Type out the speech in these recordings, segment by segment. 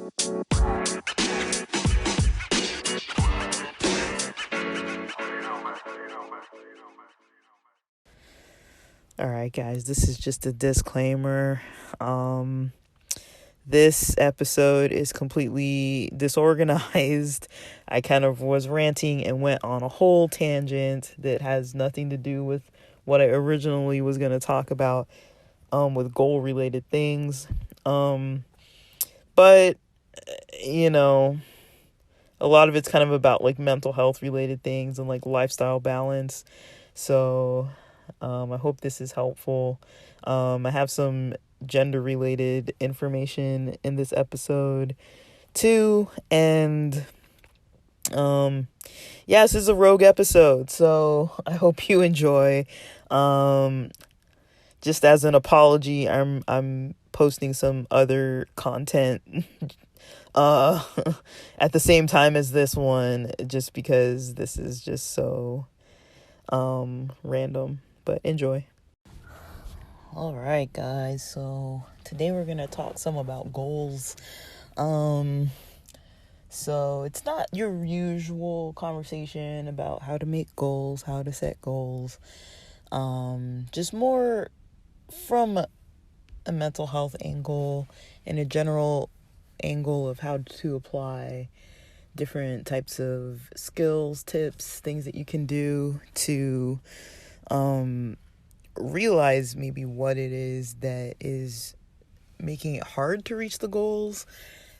All right, guys, this is just a disclaimer. This episode is completely disorganized. I kind of was ranting and went on a whole tangent that has nothing to do with what I originally was going to talk about with goal related things. But, you know, a lot of it's kind of about like mental health related things and like lifestyle balance. So I hope this is helpful. I have some gender related information in this episode too. And yeah, this is a rogue episode. So I hope you enjoy. Just as an apology, I'm posting some other content uh at the same time as this one, just because this is just so random. But enjoy. All right, guys. So today we're gonna talk some about goals. So it's not your usual conversation about how to make goals, how to set goals. Just more from a mental health angle and a general angle of how to apply different types of skills, tips, things that you can do to realize maybe what it is that is making it hard to reach the goals.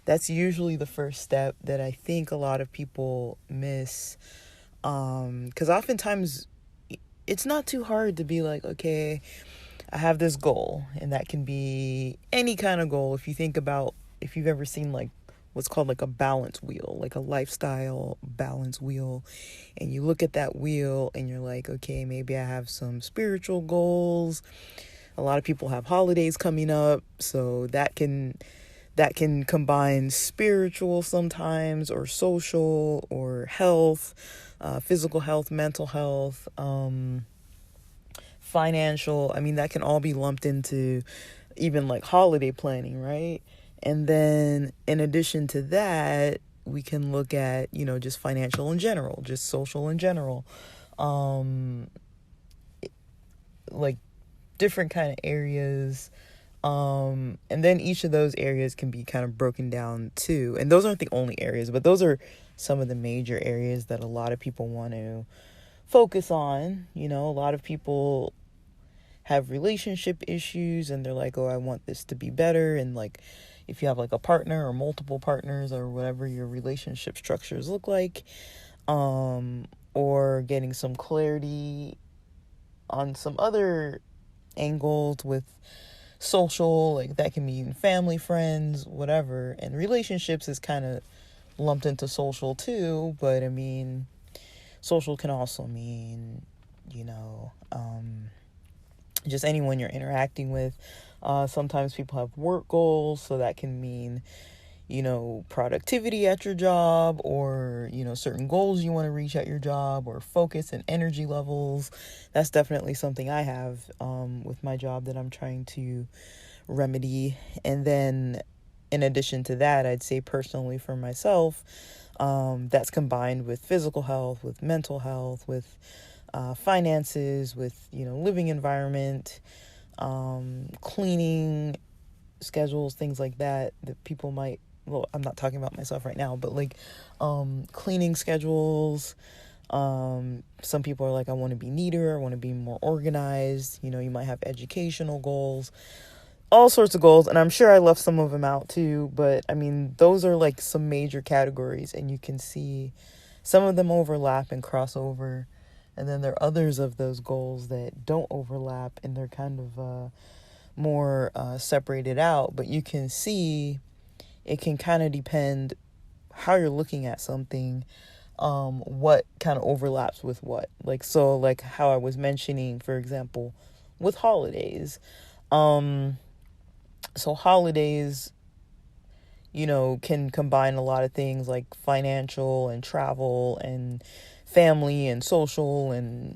That's usually the first step that I think a lot of people miss. Because oftentimes it's not too hard to be like, okay, I have this goal, and that can be any kind of goal. If you think about, if you've ever seen like what's called like a balance wheel, like a lifestyle balance wheel, and you look at that wheel and you're like, okay, maybe I have some spiritual goals. A lot of people have holidays coming up, so that can combine spiritual sometimes, or social, or health, physical health, mental health, financial. I mean, that can all be lumped into even like holiday planning, right? And then in addition to that, we can look at, just financial in general, just social in general, like different kind of areas. And then each of those areas can be kind of broken down too. And those aren't the only areas, but those are some of the major areas that a lot of people want to focus on. A lot of people have relationship issues and they're like, oh, I want this to be better. And like, if you have like a partner or multiple partners or whatever your relationship structures look like, or getting some clarity on some other angles with social, like that can mean family, friends, whatever. And relationships is kind of lumped into social too, but I mean, social can also mean, just anyone you're interacting with. Sometimes people have work goals, so that can mean, productivity at your job, or, certain goals you want to reach at your job, or focus and energy levels. That's definitely something I have with my job that I'm trying to remedy. And then in addition to that, I'd say personally for myself, that's combined with physical health, with mental health, with finances, with, living environment, cleaning schedules, things like that people might, well, I'm not talking about myself right now, but like cleaning schedules. Some people are like, I want to be neater, I want to be more organized. You might have educational goals, all sorts of goals, and I'm sure I left some of them out too, but I mean, those are like some major categories, and you can see some of them overlap and cross over, and then there are others of those goals that don't overlap, and they're kind of more separated out. But you can see it can kind of depend how you're looking at something, what kind of overlaps with what. Like, so like how I was mentioning, for example, with holidays. So holidays, can combine a lot of things like financial and travel and family and social and,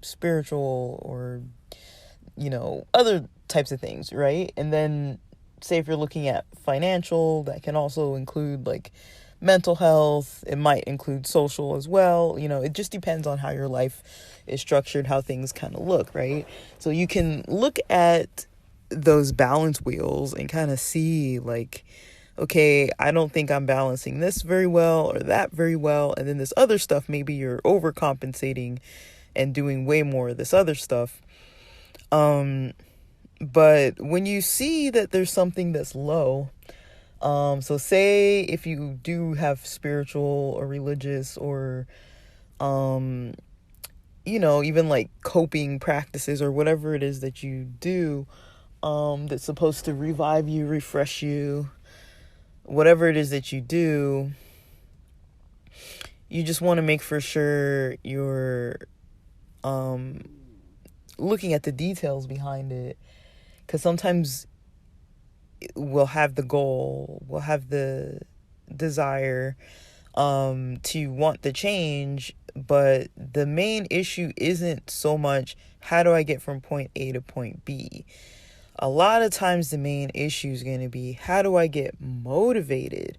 spiritual, or, other types of things, right? And then say if you're looking at financial, that can also include like mental health. It might include social as well. It just depends on how your life is structured, how things kind of look, right? So you can look at those balance wheels and kind of see like, okay, I don't think I'm balancing this very well or that very well. And then this other stuff, maybe you're overcompensating and doing way more of this other stuff. But when you see that there's something that's low, so say if you do have spiritual or religious or, even like coping practices or whatever it is that you do, that's supposed to revive you, refresh you, whatever it is that you do, you just want to make for sure you're, looking at the details behind it. Because sometimes we'll have the goal, we'll have the desire to want the change, but the main issue isn't so much how do I get from point A to point B. A lot of times the main issue is going to be how do I get motivated?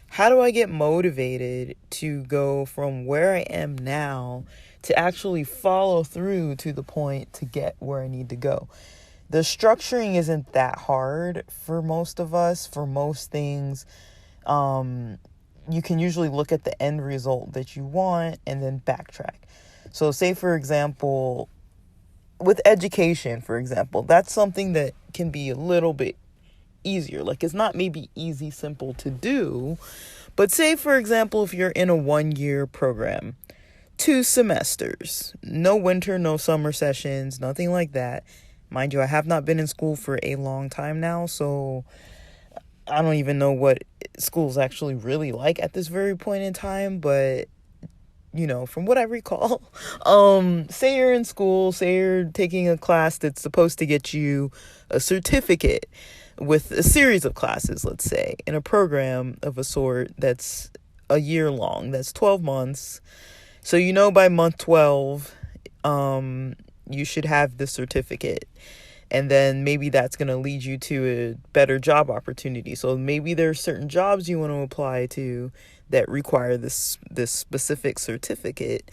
How do I get motivated to go from where I am now to actually follow through to the point to get where I need to go? The structuring isn't that hard for most of us. For most things, you can usually look at the end result that you want and then backtrack. So say, for example, with education, for example, that's something that can be a little bit easier. Like, it's not maybe easy, simple to do. But say, for example, if you're in a 1-year program, 2 semesters, no winter, no summer sessions, nothing like that. Mind you, I have not been in school for a long time now, so I don't even know what school's actually really like at this very point in time, but from what I recall, say you're in school, say you're taking a class that's supposed to get you a certificate with a series of classes, let's say, in a program of a sort that's a year long, that's 12 months. So by month 12, you should have the certificate. And then maybe that's going to lead you to a better job opportunity. So maybe there are certain jobs you want to apply to that require this specific certificate.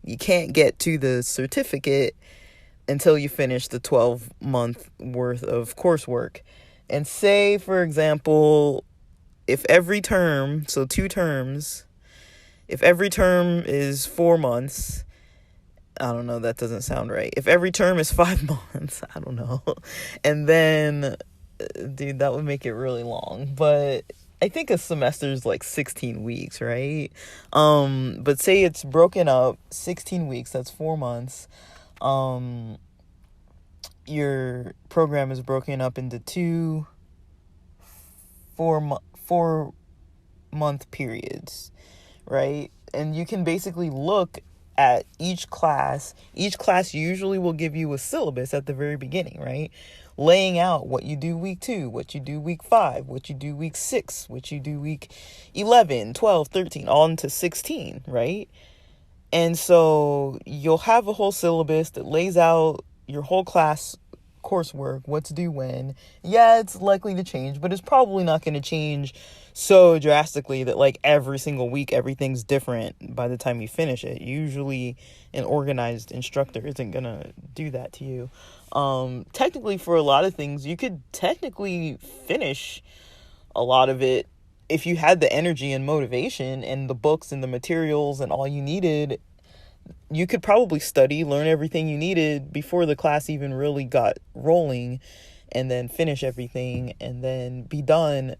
You can't get to the certificate until you finish the 12-month worth of coursework. And say, for example, if every term, so 2 terms, if every term is 4 months, I don't know, that doesn't sound right. If every term is 5 months, I don't know. And then, dude, that would make it really long. But I think a semester is like 16 weeks, right? But say it's broken up, 16 weeks, that's 4 months. Your program is broken up into 2 4-month periods, right? And you can basically look at each class. Each class usually will give you a syllabus at the very beginning, right? Laying out what you do week 2, what you do week 5, what you do week 6, what you do week 11, 12, 13, on to 16, right? And so you'll have a whole syllabus that lays out your whole class coursework, what's due when. Yeah, it's likely to change, but it's probably not going to change so drastically that like every single week everything's different by the time you finish it. Usually an organized instructor isn't going to do that to you. Technically, for a lot of things, you could technically finish a lot of it if you had the energy and motivation and the books and the materials and all you needed. You could probably learn everything you needed before the class even really got rolling, and then finish everything and then be done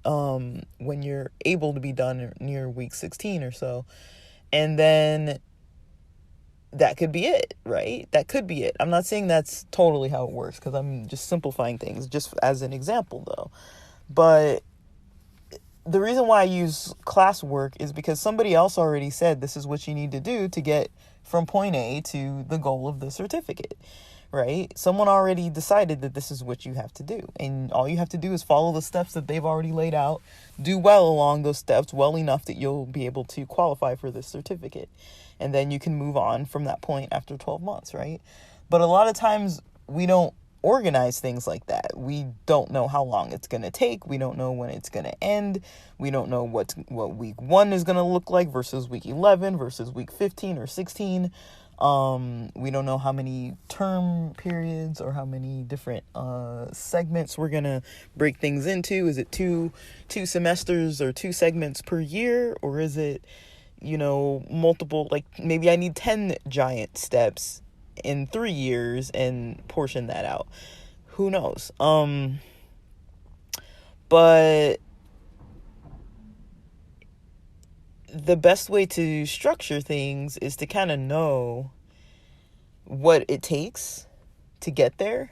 when you're able to be done near week 16 or so. And then that could be it, right? That could be it. I'm not saying that's totally how it works, because I'm just simplifying things just as an example though. But the reason why I use classwork is because somebody else already said this is what you need to do to get from point A to the goal of the certificate, right? Someone already decided that this is what you have to do. And all you have to do is follow the steps that they've already laid out, do well along those steps, well enough that you'll be able to qualify for this certificate. And then you can move on from that point after 12 months, right? But a lot of times we don't organize things like that. We don't know how long it's going to take. We don't know when it's going to end. We don't know what week 1 is going to look like versus week 11 versus week 15 or 16. We don't know how many term periods or how many different segments we're going to break things into. Is it two semesters or 2 segments per year, or is it, multiple, like maybe I need 10 giant steps in 3 years and portion that out. Who knows? But the best way to structure things is to kind of know what it takes to get there.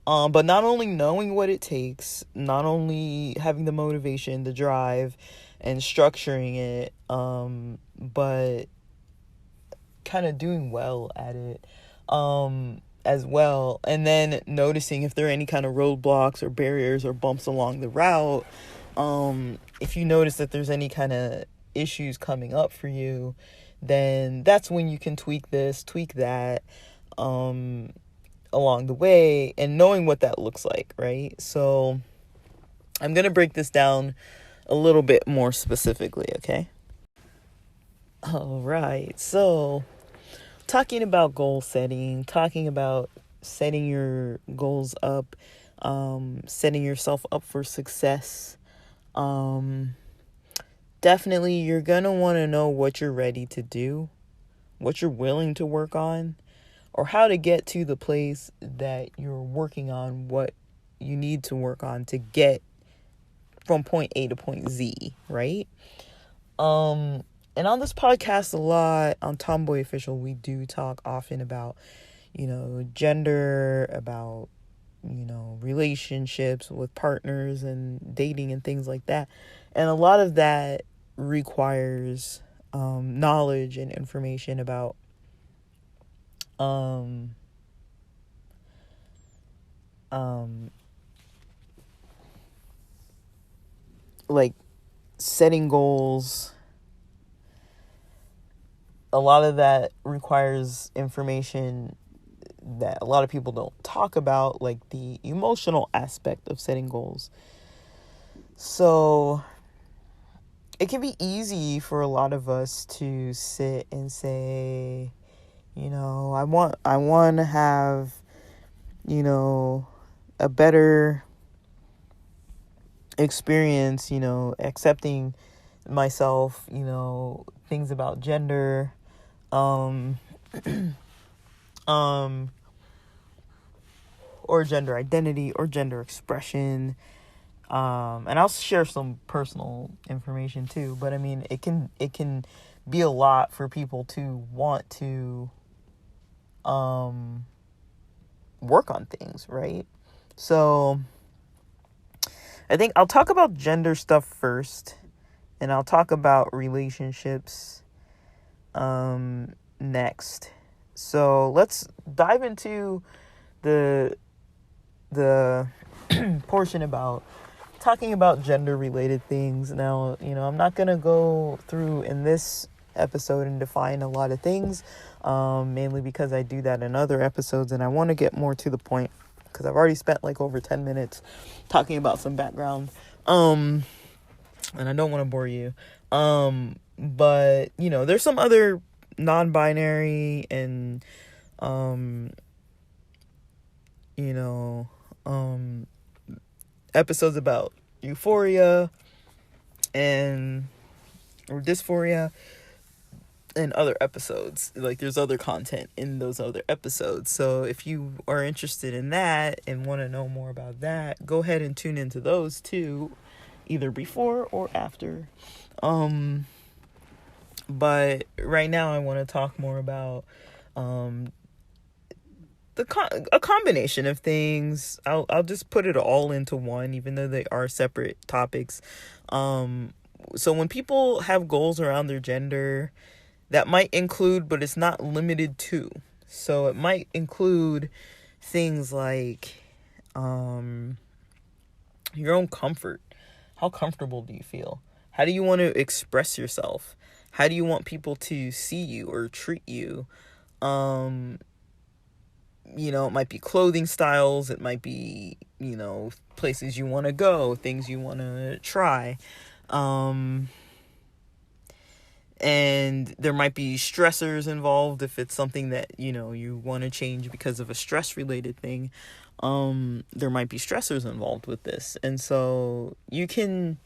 But not only knowing what it takes, not only having the motivation, the drive, and structuring it, but kind of doing well at it as well. And then noticing if there are any kind of roadblocks or barriers or bumps along the route. If you notice that there's any kind of issues coming up for you, then that's when you can tweak this, tweak that, along the way, and knowing what that looks like, right? So I'm going to break this down a little bit more specifically, okay? All right. So talking about goal setting, talking about setting your goals up, setting yourself up for success. Definitely you're going to want to know what you're ready to do, what you're willing to work on, or how to get to the place that you're working on, what you need to work on to get from point A to point Z, right? And on this podcast a lot, on Tomboy Official, we do talk often about, gender, about, relationships with partners and dating and things like that. And a lot of that requires knowledge and information about like setting goals. A lot of that requires information that a lot of people don't talk about, like the emotional aspect of setting goals. So it can be easy for a lot of us to sit and say, I want to have, a better experience, accepting myself, things about gender, or gender identity or gender expression. And I'll share some personal information too, but I mean, it can be a lot for people to want to work on things, right? So I think I'll talk about gender stuff first, and I'll talk about relationships next. So let's dive into the portion about talking about gender related things. Now, I'm not going to go through in this episode and define a lot of things, mainly because I do that in other episodes, and I want to get more to the point because I've already spent like over 10 minutes talking about some background, and I don't want to bore you, but there's some other non-binary and episodes about euphoria or dysphoria, and other episodes. Like, there's other content in those other episodes. So if you are interested in that and want to know more about that, go ahead and tune into those too, either before or after. But right now I want to talk more about a combination of things. I'll just put it all into one, even though they are separate topics. So when people have goals around their gender, that might include, but it's not limited to. So it might include things like your own comfort. How comfortable do you feel? How do you want to express yourself? How do you want people to see you or treat you? it might be clothing styles, it might be, places you want to go, things you want to try. And there might be stressors involved if it's something that, you want to change because of a stress related thing. There might be stressors involved with this. And so you can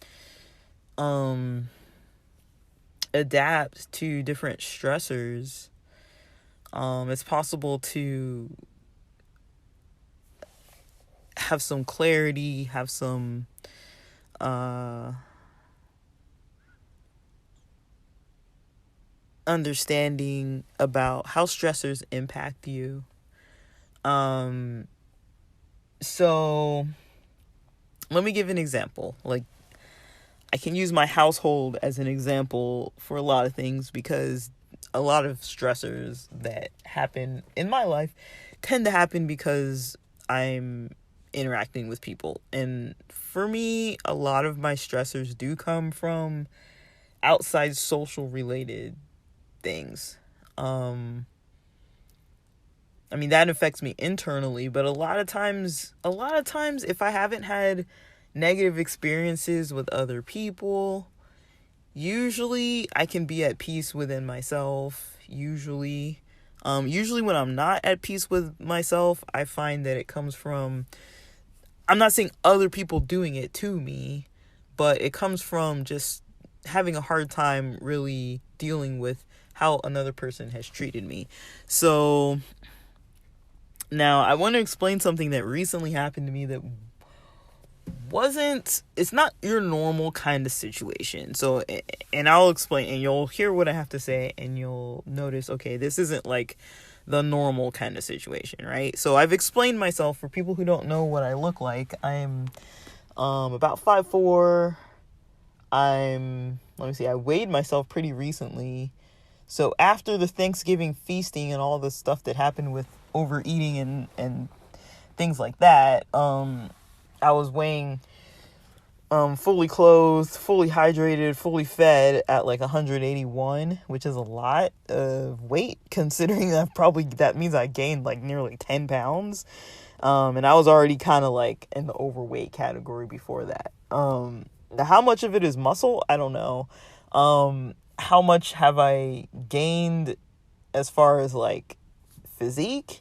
adapt to different stressors. It's possible to have some clarity, have some understanding about how stressors impact you. So let me give an example. Like, I can use my household as an example for a lot of things, because a lot of stressors that happen in my life tend to happen because I'm interacting with people. And for me, a lot of my stressors do come from outside social related things. That affects me internally, but a lot of times if I haven't had negative experiences with other people, usually I can be at peace within myself. Usually when I'm not at peace with myself, I find that it comes from, I'm not saying other people doing it to me, but it comes from just having a hard time really dealing with how another person has treated me. So now I want to explain something that recently happened to me that it's not your normal kind of situation. So, and I'll explain, and you'll hear what I have to say, and you'll notice, okay, this isn't like the normal kind of situation, right? So I've explained myself for people who don't know what I look like. I'm about 5'4". I weighed myself pretty recently. So after the Thanksgiving feasting and all the stuff that happened with overeating and things like that, I was weighing fully clothed, fully hydrated, fully fed at like 181, which is a lot of weight, considering that means I gained like nearly 10 pounds. And I was already kind of like in the overweight category before that. How much of it is muscle? I don't know. How much have I gained as far as like physique?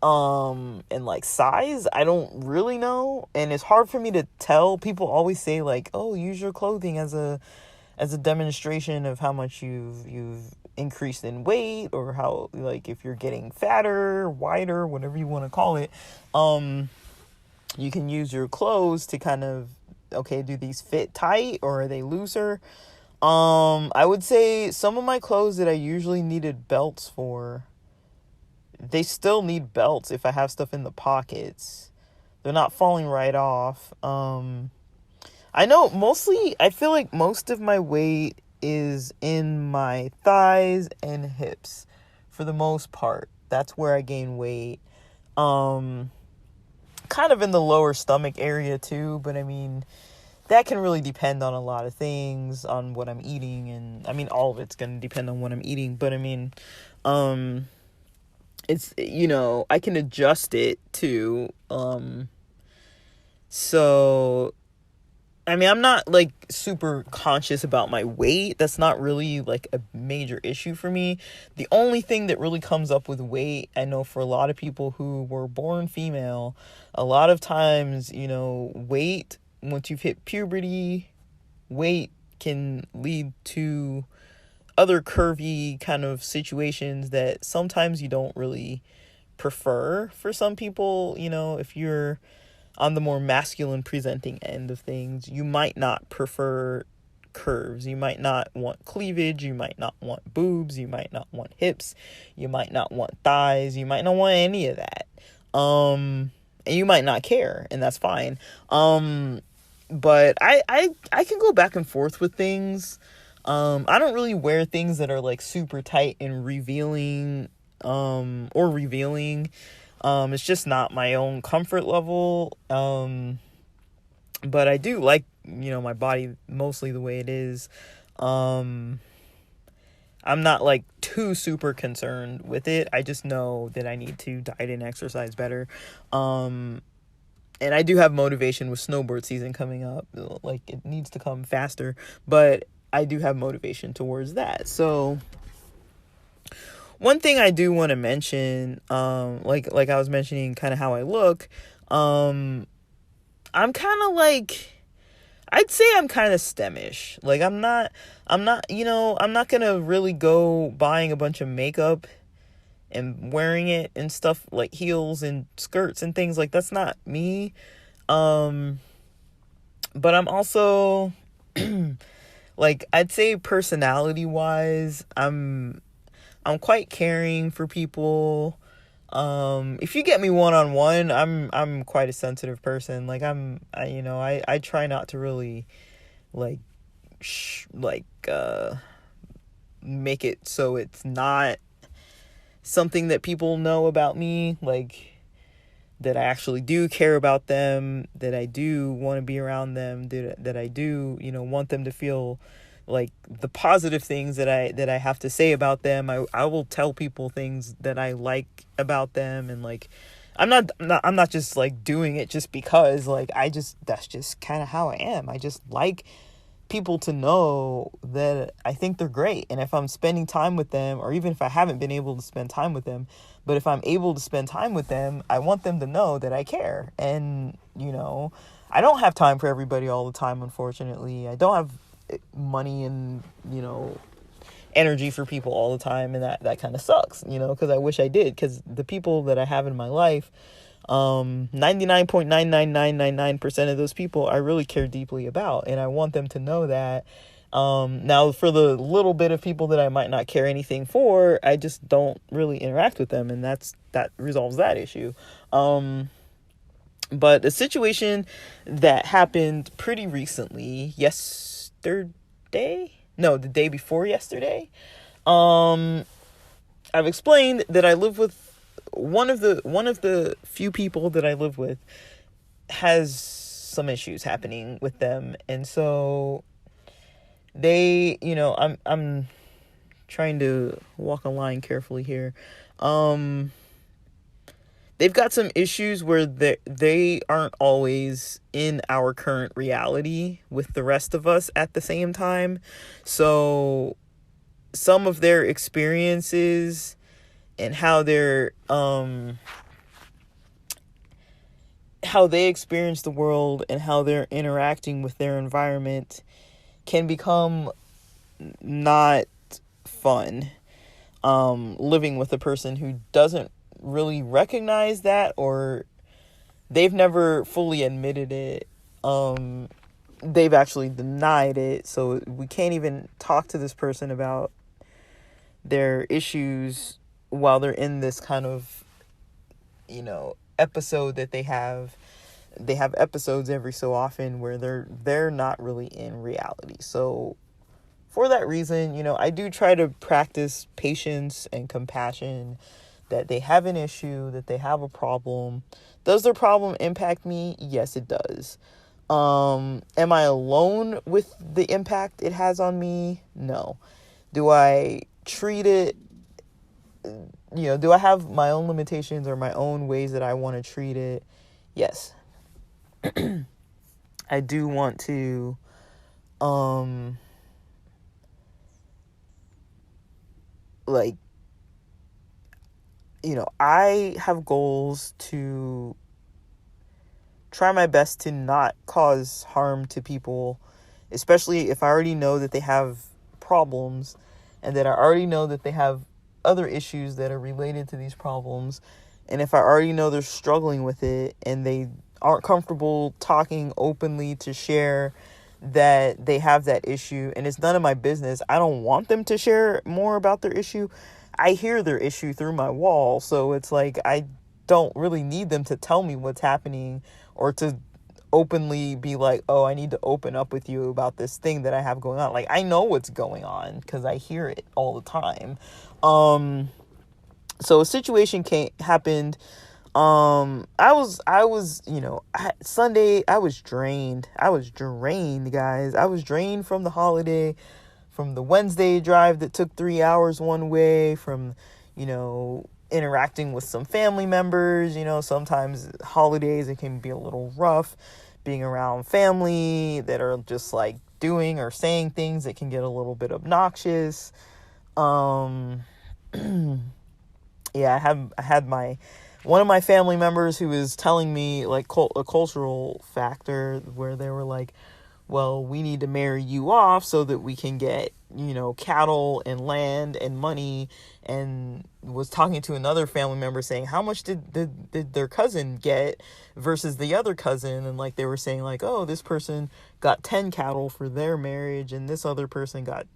And like size, I don't really know, and it's hard for me to tell. People always say like, oh, use your clothing as a demonstration of how much you've increased in weight, or how, like, if you're getting fatter, wider, whatever you want to call it, you can use your clothes to kind of, okay, do these fit tight or are they looser? I would say some of my clothes that I usually needed belts for, they still need belts if I have stuff in the pockets. They're not falling right off. I feel like most of my weight is in my thighs and hips for the most part. That's where I gain weight. Kind of in the lower stomach area too, but that can really depend on a lot of things, on what I'm eating, and all of it's going to depend on what I'm eating, but it's, I can adjust it too. So, I'm not like super conscious about my weight. That's not really like a major issue for me. The only thing that really comes up with weight, I know for a lot of people who were born female, a lot of times, weight, once you've hit puberty, weight can lead to other curvy kind of situations that sometimes you don't really prefer. For some people, if you're on the more masculine presenting end of things, you might not prefer curves. You might not want cleavage. You might not want boobs. You might not want hips. You might not want thighs. You might not want any of that. And you might not care, and that's fine. But I can go back and forth with things. I don't really wear things that are like super tight and revealing. It's just not my own comfort level. But I do like, my body mostly the way it is. I'm not like too super concerned with it. I just know that I need to diet and exercise better. And I do have motivation with snowboard season coming up. Like, it needs to come faster, but I do have motivation towards that. So one thing I do want to mention, like I was mentioning kind of how I look, I'm kind of like, I'd say I'm kind of STEMish. Like, I'm not, I'm not going to really go buying a bunch of makeup and wearing it and stuff, like heels and skirts and things. Like, that's not me. But I'm also like, I'd say personality wise, I'm quite caring for people. If you get me one-on-one, I'm quite a sensitive person. Like, I try not to really like make it so it's not something that people know about me, like that I actually do care about them, that I do want to be around them, that I do, want them to feel like the positive things that I have to say about them. I will tell people things that I like about them, and like I'm not just like doing it just because, like, that's just kind of how I am. I just like people to know that I think they're great. And if I'm spending time with them, or even if I haven't been able to spend time with them, but if I'm able to spend time with them, I want them to know that I care. And, I don't have time for everybody all the time, unfortunately. I don't have money and, energy for people all the time. And that kind of sucks, because I wish I did. Because the people that I have in my life, 99.99999% of those people I really care deeply about, and I want them to know that. Now, for the little bit of people that I might not care anything for, I just don't really interact with them, and that resolves that issue. But a situation that happened pretty recently, the day before yesterday, I've explained that I live with one of the few people that I live with has some issues happening with them. And so they, I'm trying to walk a line carefully here. They've got some issues where they aren't always in our current reality with the rest of us at the same time. So some of their experiences and how they experience the world and how they're interacting with their environment can become not fun. Living with a person who doesn't really recognize that, or they've never fully admitted it. They've actually denied it, so we can't even talk to this person about their issues while they're in this kind of, episode that they have episodes every so often where they're not really in reality. So for that reason, I do try to practice patience and compassion, that they have an issue, that they have a problem. Does their problem impact me? Yes, it does. Am I alone with the impact it has on me? No. Do I treat it, do I have my own limitations or my own ways that I want to treat it? Yes. I do want to, I have goals to try my best to not cause harm to people, especially if I already know that they have problems and that I already know that they have other issues that are related to these problems. And if I already know they're struggling with it and they aren't comfortable talking openly to share that they have that issue, and it's none of my business, I don't want them to share more about their issue. I hear their issue through my wall, so it's like I don't really need them to tell me what's happening or to openly be like, oh, I need to open up with you about this thing that I have going on. Like, I know what's going on because I hear it all the time. So a situation happened. Sunday, I was drained, guys. I was drained from the holiday. from the Wednesday drive that took 3 hours one way, from, interacting with some family members. Sometimes holidays, it can be a little rough being around family that are just like doing or saying things that can get a little bit obnoxious. Yeah, I had one of my family members who was telling me like a cultural factor where they were like, well, we need to marry you off so that we can get, cattle and land and money, and was talking to another family member saying how much did their cousin get versus the other cousin, and like they were saying like, oh, this person got 10 cattle for their marriage and this other person got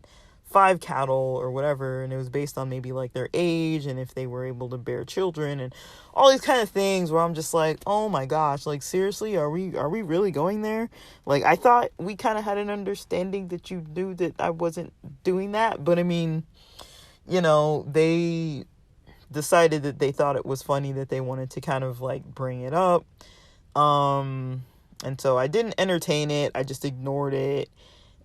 5 cattle or whatever, and it was based on maybe like their age and if they were able to bear children and all these kind of things, where I'm just like, oh my gosh, like seriously, are we really going there? Like, I thought we kind of had an understanding that you knew that I wasn't doing that, but I mean, they decided that they thought it was funny, that they wanted to kind of like bring it up, and so I didn't entertain it, I just ignored it.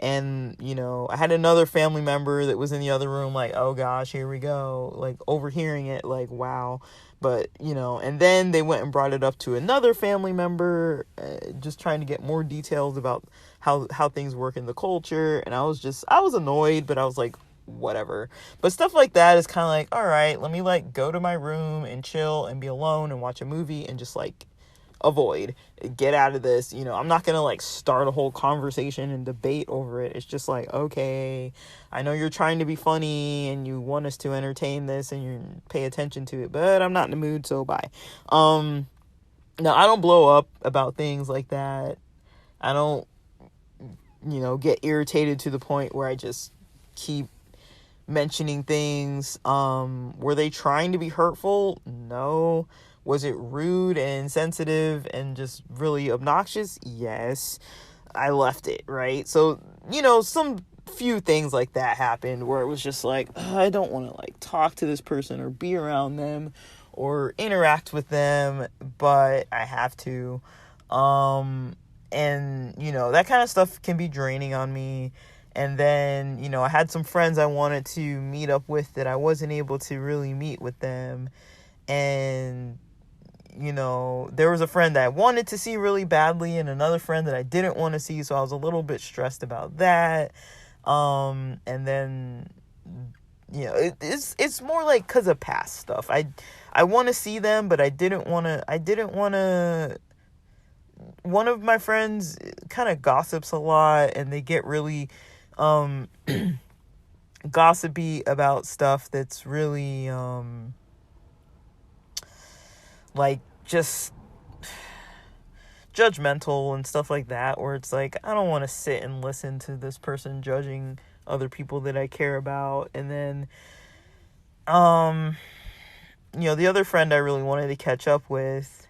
And, I had another family member that was in the other room like, oh gosh, here we go, like overhearing it, like, wow. But, and then they went and brought it up to another family member, just trying to get more details about how things work in the culture. And I was annoyed, but I was like, whatever. But stuff like that is kind of like, all right, let me like go to my room and chill and be alone and watch a movie and just like get out of this. I'm not gonna like start a whole conversation and debate over it. It's just like, okay, I know you're trying to be funny and you want us to entertain this and you pay attention to it, but I'm not in the mood, so bye. No, I don't blow up about things like that. I don't get irritated to the point where I just keep mentioning things. Were they trying to be hurtful? No. Was it rude and insensitive and just really obnoxious? Yes. I left it, right? So, some few things like that happened where it was just like, I don't want to like talk to this person or be around them or interact with them, but I have to. And, that kind of stuff can be draining on me. And then, I had some friends I wanted to meet up with that I wasn't able to really meet with them. And there was a friend that I wanted to see really badly and another friend that I didn't want to see, so I was a little bit stressed about that. And then, it's more like because of past stuff. I want to see them, but I didn't want to. One of my friends kind of gossips a lot, and they get really gossipy about stuff that's really like just judgmental and stuff like that, where it's like, I don't want to sit and listen to this person judging other people that I care about. And then the other friend I really wanted to catch up with,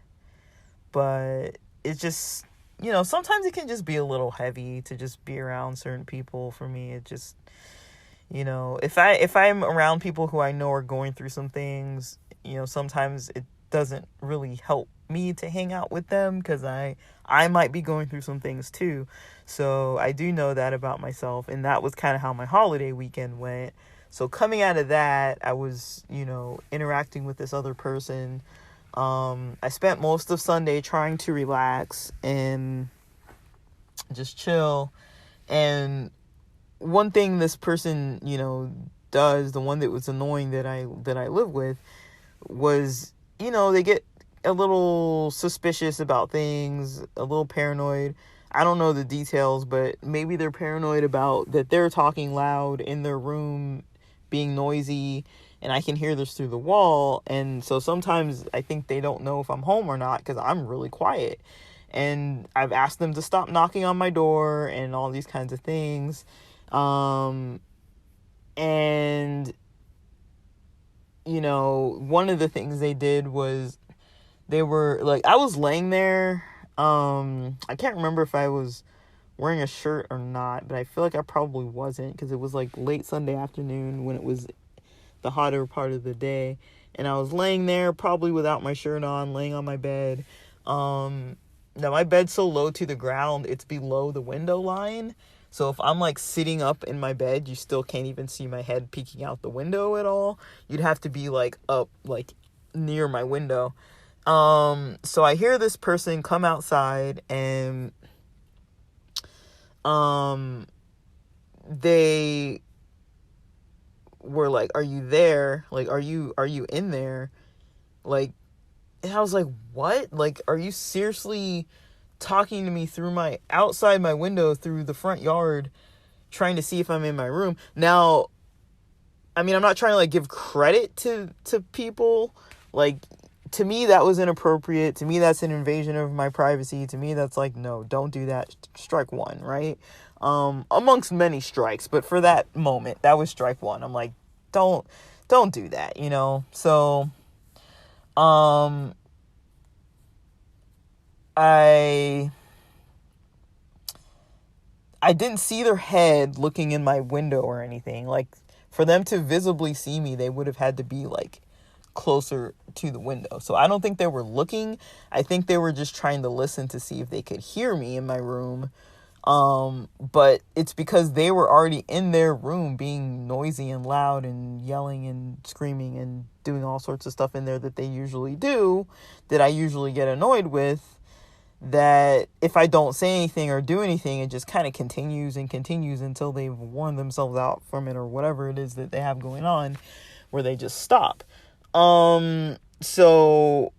but it's just, sometimes it can just be a little heavy to just be around certain people. For me, it just, if I'm around people who I know are going through some things, sometimes it doesn't really help me to hang out with them because I might be going through some things too. So I do know that about myself, and that was kind of how my holiday weekend went. So coming out of that, I was, interacting with this other person. I spent most of Sunday trying to relax and just chill. And one thing this person, does, the one that was annoying that I live with, was, they get a little suspicious about things, a little paranoid. I don't know the details, but maybe they're paranoid about that they're talking loud in their room, being noisy, and I can hear this through the wall. And so sometimes I think they don't know if I'm home or not because I'm really quiet. And I've asked them to stop knocking on my door and all these kinds of things. And one of the things they did was they were like, I was laying there. I can't remember if I was wearing a shirt or not, but I feel like I probably wasn't because it was like late Sunday afternoon when it was the hotter part of the day. And I was laying there probably without my shirt on, laying on my bed. Now my bed's so low to the ground, it's below the window line. So if I'm like sitting up in my bed, you still can't even see my head peeking out the window at all. You'd have to be like up, like near my window. So I hear this person come outside, and they were like, "Are you there? Like, are you in there?" Like, and I was like, "What? Like, are you seriously talking to me through my outside my window through the front yard, trying to see if I'm in my room?" Now, I mean, I'm not trying to like give credit to people. Like, to me, that was inappropriate. To me, that's an invasion of my privacy. To me, that's like, no, don't do that. Strike one, right? Amongst many strikes, but for that moment, that was strike one. I'm like, don't do that, you know? So, I didn't see their head looking in my window or anything. Like, for them to visibly see me, they would have had to be like closer to the window. So I don't think they were looking. I think they were just trying to listen to see if they could hear me in my room. But it's because they were already in their room being noisy and loud and yelling and screaming and doing all sorts of stuff in there that they usually do, that I usually get annoyed with, that if I don't say anything or do anything, it just kind of continues and continues until they've worn themselves out from it or whatever it is that they have going on, where they just stop. So,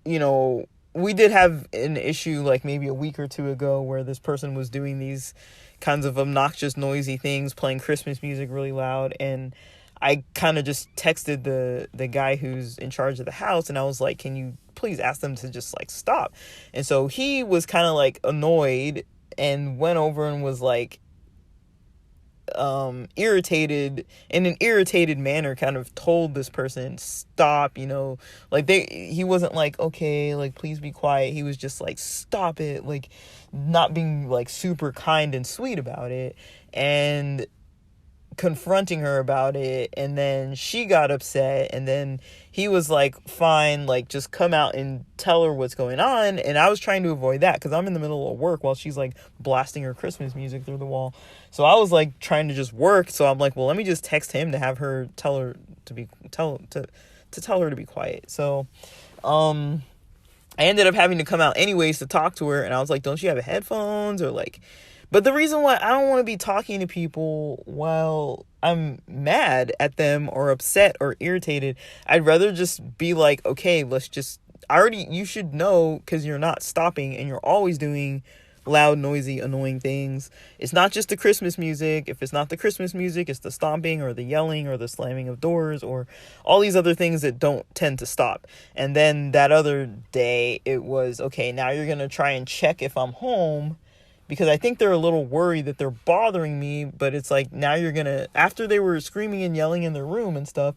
you know, we did have an issue like maybe a week or two ago where this person was doing these kinds of obnoxious, noisy things, playing Christmas music really loud, and I kind of just texted the guy who's in charge of the house, and I was like, can you please ask them to just like stop? And so he was kind of like annoyed and went over and was like irritated, in an irritated manner, kind of told this person stop, you know, like he wasn't like, okay, like please be quiet. He was just like, stop it, like not being like super kind and sweet about it, and confronting her about it. And then she got upset, and then he was like, fine, like just come out and tell her what's going on. And I was trying to avoid that because I'm in the middle of work while she's like blasting her Christmas music through the wall. So I was like trying to just work. So I'm like, well, let me just text him to have her tell her to tell her to be quiet. So I ended up having to come out anyways to talk to her, and I was like, don't you have headphones? Or like, but the reason why I don't want to be talking to people while I'm mad at them or upset or irritated, I'd rather just be like, okay, you should know, because you're not stopping and you're always doing loud, noisy, annoying things. It's not just the Christmas music. If it's not the Christmas music, it's the stomping or the yelling or the slamming of doors or all these other things that don't tend to stop. And then that other day it was, okay, now you're going to try and check if I'm home, because I think they're a little worried that they're bothering me. But it's like, now you're going to, after they were screaming and yelling in their room and stuff,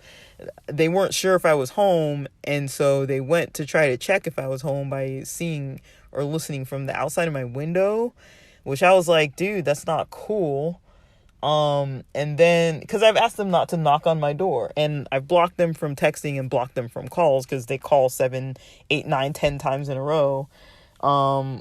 they weren't sure if I was home. And so they went to try to check if I was home by seeing or listening from the outside of my window, which I was like, dude, that's not cool. And then, because I've asked them not to knock on my door, and I've blocked them from texting and blocked them from calls, because they call 7, 8, 9, 10 times in a row,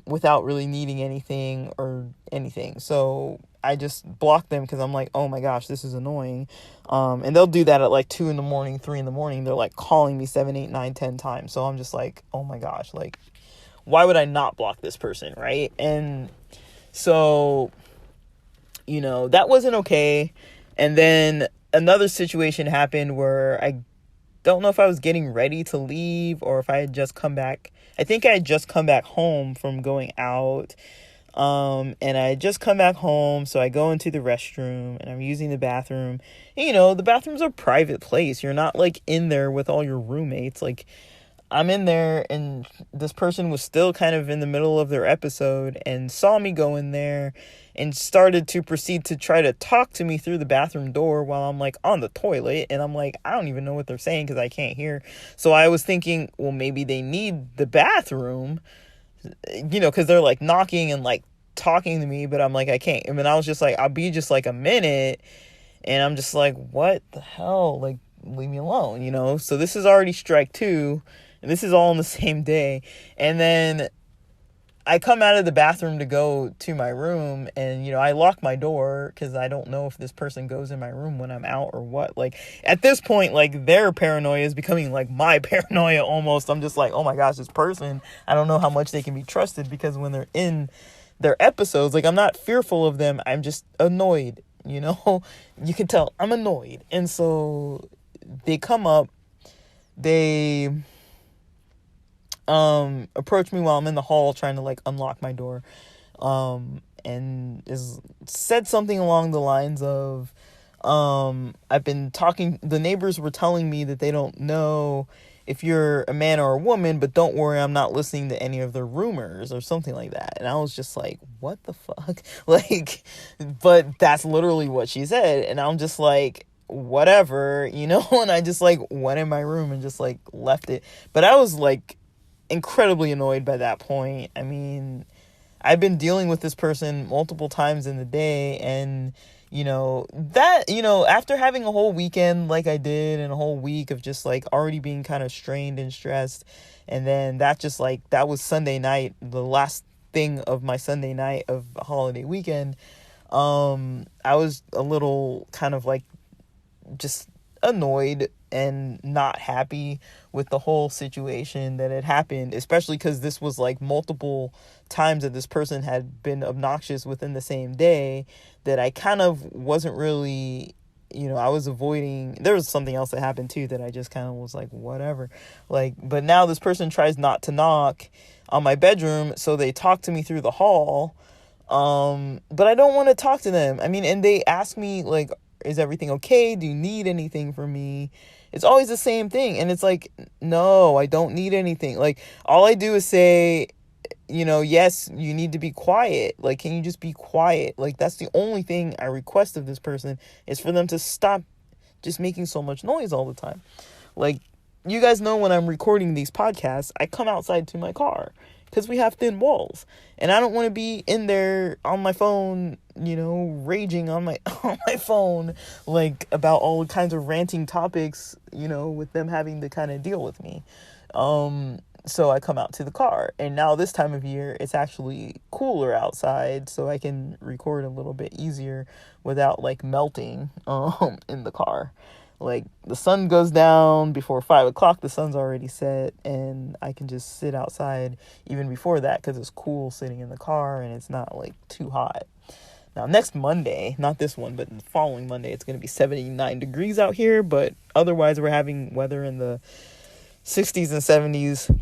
without really needing anything or anything. So I just blocked them because I'm like, oh my gosh, this is annoying. And they'll do that at like 2 a.m, 3 a.m. They're like calling me 7, 8, 9, 10 times. So I'm just like, oh my gosh, like, why would I not block this person, right? And so, you know, that wasn't okay. And then another situation happened where I don't know if I was getting ready to leave or if I had just come back. I think I had just come back home from going out. And I had just come back home, so I go into the restroom and I'm using the bathroom. And, you know, the bathroom's a private place. You're not like in there with all your roommates. Like, I'm in there, and this person was still kind of in the middle of their episode and saw me go in there and started to proceed to try to talk to me through the bathroom door while I'm like on the toilet. And I'm like, I don't even know what they're saying because I can't hear. So I was thinking, well, maybe they need the bathroom, you know, because they're like knocking and like talking to me, but I'm like, I can't. I mean, I was just like, I'll be just like a minute. And I'm just like, what the hell? Like, leave me alone, you know? So this is already strike two. And this is all on the same day. And then I come out of the bathroom to go to my room, and, you know, I lock my door because I don't know if this person goes in my room when I'm out or what. Like, at this point, like, their paranoia is becoming, like, my paranoia almost. I'm just like, oh my gosh, this person, I don't know how much they can be trusted, because when they're in their episodes, like, I'm not fearful of them. I'm just annoyed, you know? You can tell I'm annoyed. And so they come up, they approach me while I'm in the hall trying to, like, unlock my door, and said something along the lines of, I've been talking, the neighbors were telling me that they don't know if you're a man or a woman, but don't worry, I'm not listening to any of their rumors, or something like that. And I was just like, what the fuck? Like, but that's literally what she said. And I'm just like, whatever, you know? And I just, like, went in my room and just, like, left it. But I was, like, incredibly annoyed by that point. I mean, I've been dealing with this person multiple times in the day, and, you know, that, you know, after having a whole weekend like I did, and a whole week of just, like, already being kind of strained and stressed, and then that just, like, that was Sunday night, the last thing of my Sunday night of a holiday weekend. I was a little kind of, like, just annoyed and not happy with the whole situation that had happened, especially because this was, like, multiple times that this person had been obnoxious within the same day, that I kind of wasn't really, you know, I was avoiding. There was something else that happened too that I just kind of was like, whatever. Like, but now this person tries not to knock on my bedroom, so they talk to me through the hall, but I don't want to talk to them. I mean, and they ask me, like, is everything okay? Do you need anything from me? It's always the same thing. And it's like, no, I don't need anything. Like, all I do is say, you know, yes, you need to be quiet. Like, can you just be quiet? Like, that's the only thing I request of this person, is for them to stop just making so much noise all the time. Like, you guys know, when I'm recording these podcasts, I come outside to my car because we have thin walls, and I don't want to be in there on my phone, you know, raging on my on my phone, like, about all kinds of ranting topics, you know, with them having to kind of deal with me. So I come out to the car, and now this time of year, it's actually cooler outside, so I can record a little bit easier without, like, melting in the car. Like, the sun goes down before 5 o'clock, the sun's already set, and I can just sit outside even before that, because it's cool sitting in the car, and it's not, like, too hot. Now, next Monday, not this one, but the following Monday, it's going to be 79 degrees out here, but otherwise we're having weather in the 60s and 70s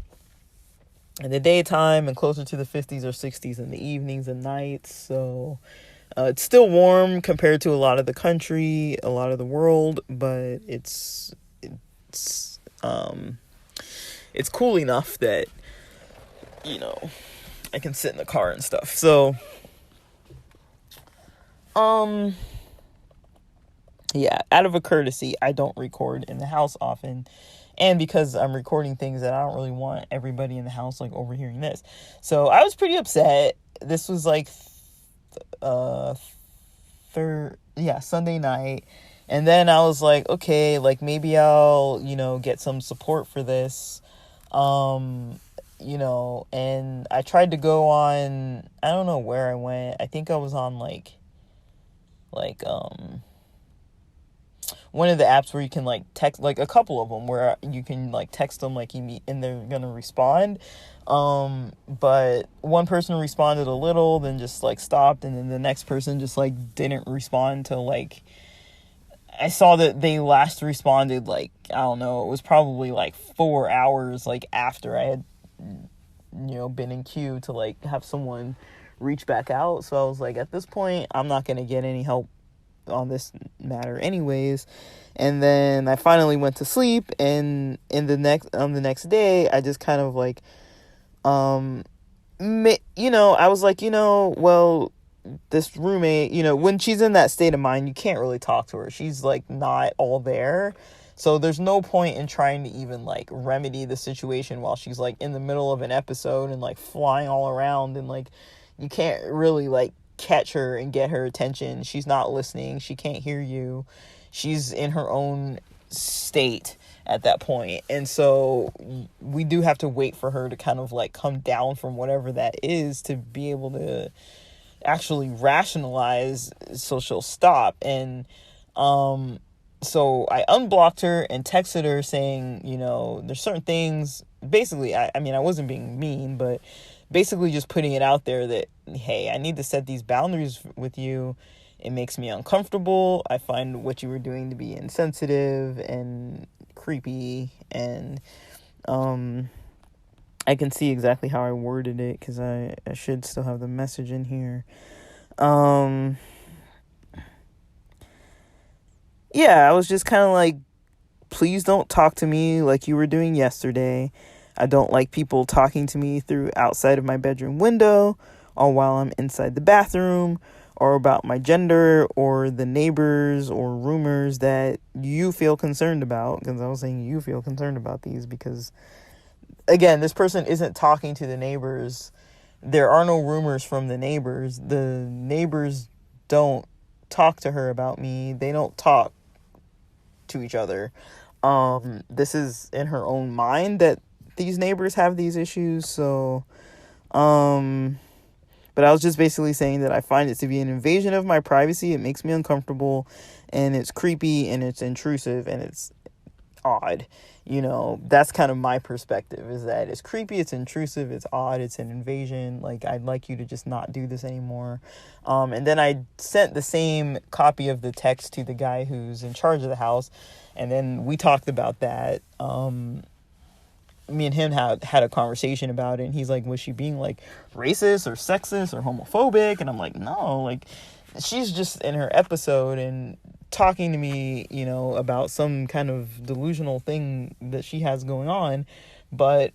in the daytime, and closer to the 50s or 60s in the evenings and nights. So it's still warm compared to a lot of the country, a lot of the world, but it's cool enough that, you know, I can sit in the car and stuff. So yeah, out of a courtesy, I don't record in the house often. And because I'm recording things that I don't really want everybody in the house, like, overhearing this. So I was pretty upset. This was, like, Sunday night. And then I was like, okay, like, maybe I'll, you know, get some support for this. You know, and I tried to go on, I don't know where I went. I think I was on, like, one of the apps where you can, like, text, like, a couple of them where you can, like, text them, like, and they're gonna respond. But one person responded a little, then just, like, stopped, and then the next person just, like, didn't respond till, like, I saw that they last responded, like, I don't know, it was probably, like, 4 hours, like, after I had, you know, been in queue to, like, have someone reach back out. So I was like, at this point, I'm not gonna get any help on this matter anyways. And then I finally went to sleep, and the next day, I just kind of, like, you know, I was like, you know, well, this roommate, you know, when she's in that state of mind, you can't really talk to her. She's, like, not all there. So there's no point in trying to even, like, remedy the situation while she's, like, in the middle of an episode and, like, flying all around, and, like, you can't really, like, catch her and get her attention. She's not listening. She can't hear you. She's in her own state at that point. And so we do have to wait for her to kind of like come down from whatever that is to be able to actually rationalize, so she'll stop. And so I unblocked her and texted her saying, there's certain things, basically, I mean, I wasn't being mean, but basically just putting it out there that, hey, I need to set these boundaries with you. It makes me uncomfortable. I find what you were doing to be insensitive and creepy. And I can see exactly how I worded it because I should still have the message in here. Yeah, I was just kind of like, please don't talk to me like you were doing yesterday. I don't like people talking to me through outside of my bedroom window or while I'm inside the bathroom or about my gender or the neighbors or rumors that you feel concerned about. Because I was saying you feel concerned about these because, again, this person isn't talking to the neighbors. There are no rumors from the neighbors. The neighbors don't talk to her about me. They don't talk to each other. This is in her own mind that these neighbors have these issues. So, but I was just basically saying that I find it to be an invasion of my privacy. It makes me uncomfortable and it's creepy and it's intrusive and it's odd. That's kind of my perspective, is that it's creepy, it's intrusive, it's odd, it's an invasion. Like, I'd like you to just not do this anymore. And then I sent the same copy of the text to the guy who's in charge of the house. And then we talked about that. Me and him had a conversation about it, and he's like, was she being like racist or sexist or homophobic? And I'm like, no, like, she's just in her episode and talking to me, about some kind of delusional thing that she has going on. But,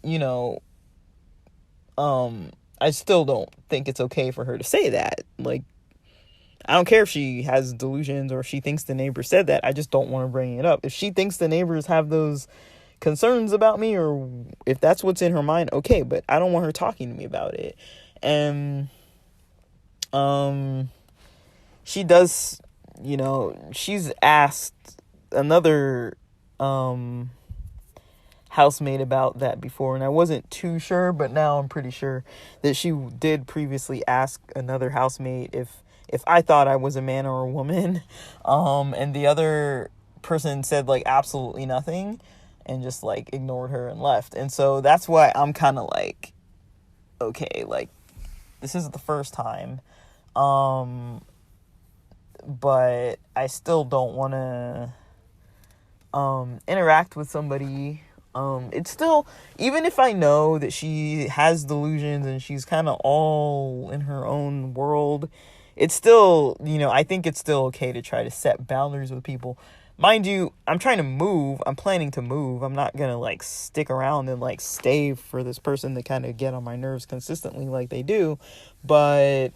I still don't think it's okay for her to say that. Like, I don't care if she has delusions or she thinks the neighbor said that. I just don't want to bring it up. If she thinks the neighbors have those concerns about me, or if that's what's in her mind, okay, but I don't want her talking to me about it. And she does, she's asked another housemate about that before, and I wasn't too sure, but now I'm pretty sure that she did previously ask another housemate if I thought I was a man or a woman. And the other person said like absolutely nothing and just like ignored her and left. And so that's why I'm kind of like, okay, like, this is the first time. But I still don't want to interact with somebody. It's still, even if I know that she has delusions and she's kind of all in her own world, it's still, I think it's still okay to try to set boundaries with people. Mind you, I'm trying to move. I'm planning to move. I'm not going to like stick around and like stay for this person to kind of get on my nerves consistently like they do. But,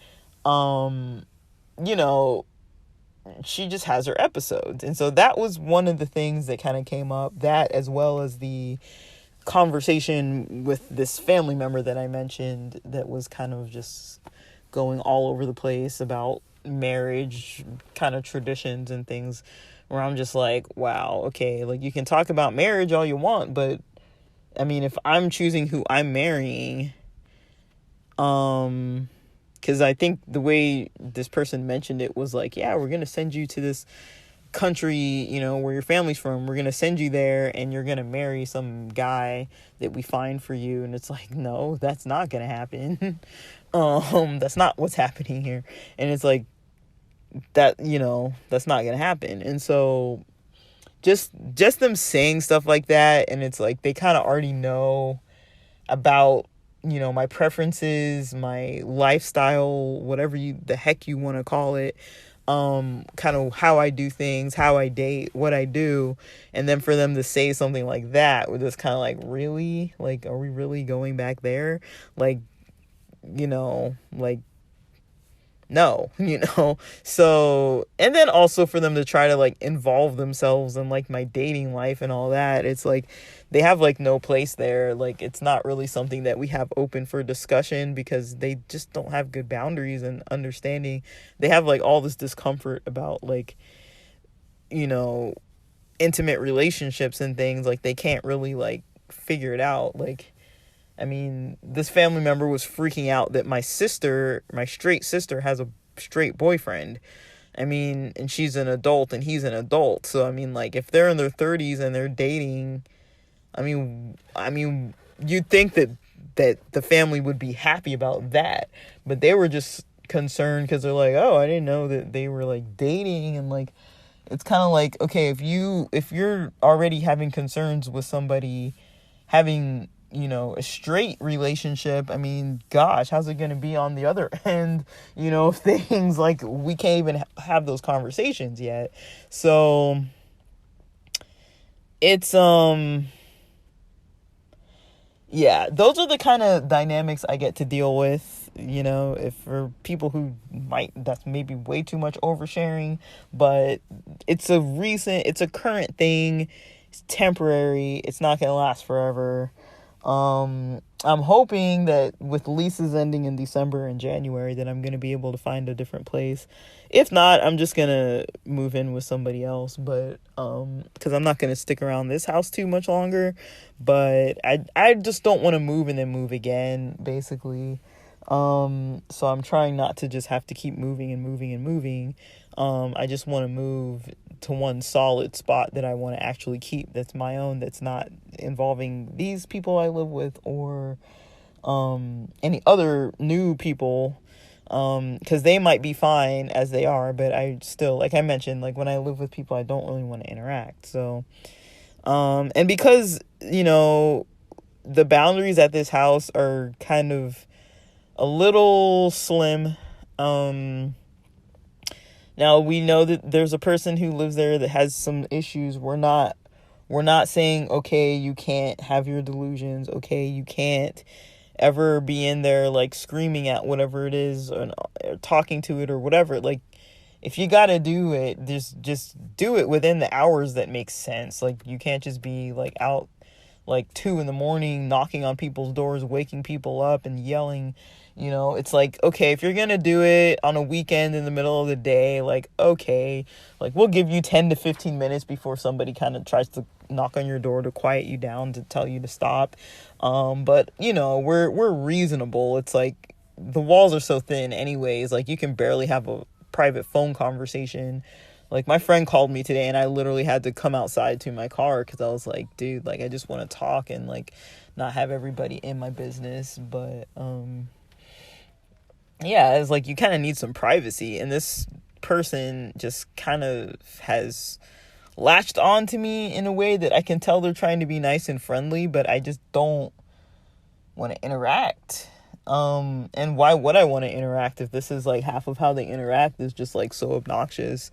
she just has her episodes. And so that was one of the things that kind of came up, that as well as the conversation with this family member that I mentioned that was kind of just going all over the place about marriage kind of traditions and things, where I'm just like, wow, okay, like, you can talk about marriage all you want, but I mean, if I'm choosing who I'm marrying, because I think the way this person mentioned it was like, yeah, we're going to send you to this country, where your family's from. We're going to send you there and you're going to marry some guy that we find for you. And it's like, no, that's not going to happen. That's not what's happening here. And it's like, that, that's not going to happen. And so just them saying stuff like that, and it's like they kind of already know about, my preferences, my lifestyle, whatever the heck you want to call it, kind of how I do things, how I date, what I do. And then for them to say something like that, with this kind of like, really? Like, are we really going back there? Like, like, no, so, and then also for them to try to like involve themselves in like my dating life and all that, it's like they have like no place there. Like, it's not really something that we have open for discussion because they just don't have good boundaries and understanding. They have like all this discomfort about like, intimate relationships and things, like, they can't really, like, figure it out. Like, I mean, this family member was freaking out that my straight sister, has a straight boyfriend. I mean, and she's an adult and he's an adult. So, I mean, like, if they're in their 30s and they're dating, I mean, you'd think that the family would be happy about that. But they were just concerned because they're like, oh, I didn't know that they were, like, dating. And, like, it's kind of like, okay, if you're already having concerns with somebody having, a straight relationship, I mean, gosh, how's it going to be on the other end, things like we can't even have those conversations yet. So it's, yeah, those are the kind of dynamics I get to deal with. If for people who that's maybe way too much oversharing, but it's a current thing. It's temporary. It's not going to last forever. I'm hoping that with leases ending in December and January that I'm going to be able to find a different place. If not, I'm just going to move in with somebody else, but cuz I'm not going to stick around this house too much longer, but I just don't want to move and then move again, basically. So I'm trying not to just have to keep moving and moving and moving. I just want to move to one solid spot that I want to actually keep, that's my own, that's not involving these people I live with or any other new people, because they might be fine as they are, but I still, like I mentioned, like when I live with people I don't really want to interact. So and because the boundaries at this house are kind of a little slim. Now we know that there's a person who lives there that has some issues. We're not saying, okay, you can't have your delusions. Okay, you can't ever be in there like screaming at whatever it is or talking to it or whatever. Like, if you got to do it, just do it within the hours that make sense. Like, you can't just be like out like 2 a.m, knocking on people's doors, waking people up and yelling. It's like, okay, if you're going to do it on a weekend in the middle of the day, like, okay, like, we'll give you 10 to 15 minutes before somebody kind of tries to knock on your door to quiet you down, to tell you to stop. But, we're reasonable. It's like the walls are so thin anyways, like, you can barely have a private phone conversation. Like, my friend called me today and I literally had to come outside to my car because I was like, dude, like, I just want to talk and, like, not have everybody in my business. But, yeah, it's like you kind of need some privacy. And this person just kind of has latched on to me in a way that I can tell they're trying to be nice and friendly, but I just don't want to interact. And why would I want to interact if this is like half of how they interact is just like so obnoxious?